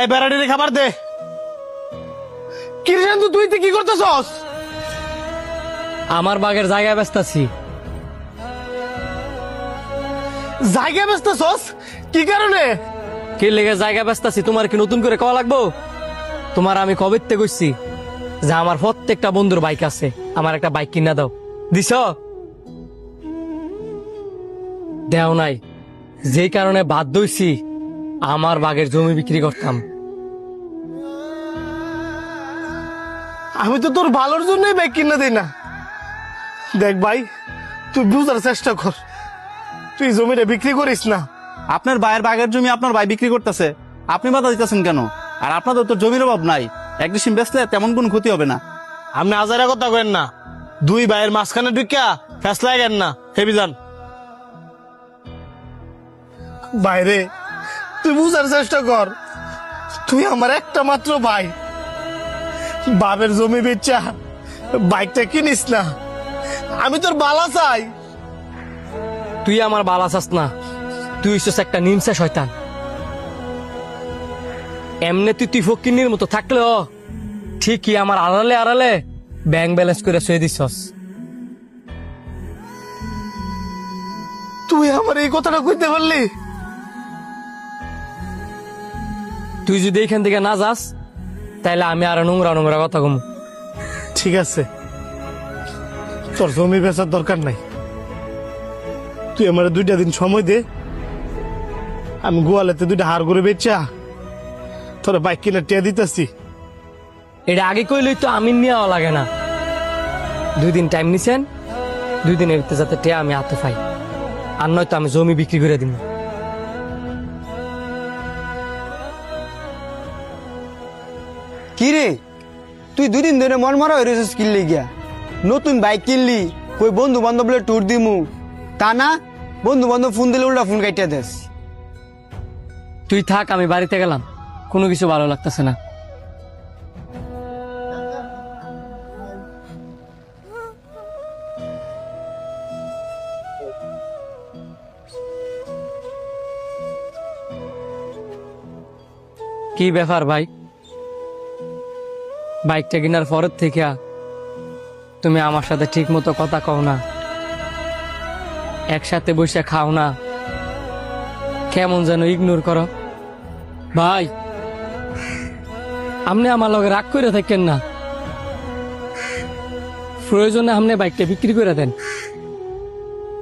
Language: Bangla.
এই বেড়াটির খাবার দে। কি রে শান্তু, তুই কি করতেছস? আমার বাগের জায়গা ব্যস্তাছি। জায়গা বেচতেছস? কি কারণে? কি লেগে জায়গা ব্যস্তাছি তোমার কি নতুন করে কওয়া লাগবো? তোমার আমি কবেতে কইছি যে আমার প্রত্যেকটা বন্ধুর বাইক আছে, আমার একটা বাইক কিনা দাও, দিছ? দেও নাই, যেই কারণে বাধ্য হইছি আমার বাগের জমি বিক্রি করতাম। আমি তো তোর ভালোর জন্যই বাইক কিনে দিই না। দেখ ভাই, তুই বুঝার চেষ্টা কর, তুই জমিটা বিক্রি করিস না। আপনার ভাইয়ের বাগের জমি আপনার ভাই বিক্রি করতেছে, আপনি বাধা দিতেছেন কেন? আর আপনাদের তো জমির অভাব নাই, এক ডিসিম বেচলে তেমন কোনো ক্ষতি হবে না। আপনি আজারা কথা কেন না, দুই ভাইয়ের মাঝখানে ঢুকিয়া ফেসলা গেন না, হেবি যান বাইরে। তুই বুঝার চেষ্টা কর, তুই আমার একটা মাত্র ভাই। বাপের জমি বেচা বাইকটা কিনিস না, আমি তোর বালা চাই। তুই আমার বালা চাস না, তুই হইছিস একটা নিমসা শয়তান। এমনি তুই ফকিন্নির মতো থাকলেও ঠিকই আমার আড়ালে আড়ালে ব্যাংক ব্যালেন্স করে শুয়ে দিছস। তুই আমার এই কথাটা কইতে পারলি? তুই যদি এখান থেকে না যাস তাইলে আমি আরো নোংরা নোংরা কথা কম। ঠিক আছে, তোর জমি বেচার দরকার নাই, তুই আমার 2টা দিন সময় দে, আমি গোয়ালেতে 2টা হাড় করে বেচা তোর বাইক কিনে টিয়া দিতেছি। এটা আগে কইলেই তো আমি নেওয়া লাগে না। 2 দিন টাইম নিছেন, 2 দিনের ভিতরে যাতে টিয়া আমি হাতে পাই, আর নয়তো আমি জমি বিক্রি করে দিব। কি রে, তুই 2 দিন ধরে মন মরা হয়ে রয়েছিস কিনলি গিয়া? নতুন বাইক কিনলি, কই বন্ধু বান্ধব ট্যুর দিমু, তা না বন্ধু বান্ধব ফোন দিলে উল্টা ফোন কাটিয়া দেস। তুই থাক, আমি বাড়িতে গেলাম, কোনো কিছু ভালো লাগতেছে না। কি ব্যাপার ভাই, বাইকটা কেনার পরের থেকে তুমি আমার সাথে ঠিক মতো কথা কও না, একসাথে বসে খাও না, কেমন যেন ইগনোর করো। ভাই, আপনি আমার লগে রাগ করে থাকেন না, প্রয়োজনে আপনি বাইকটা বিক্রি করে দেন।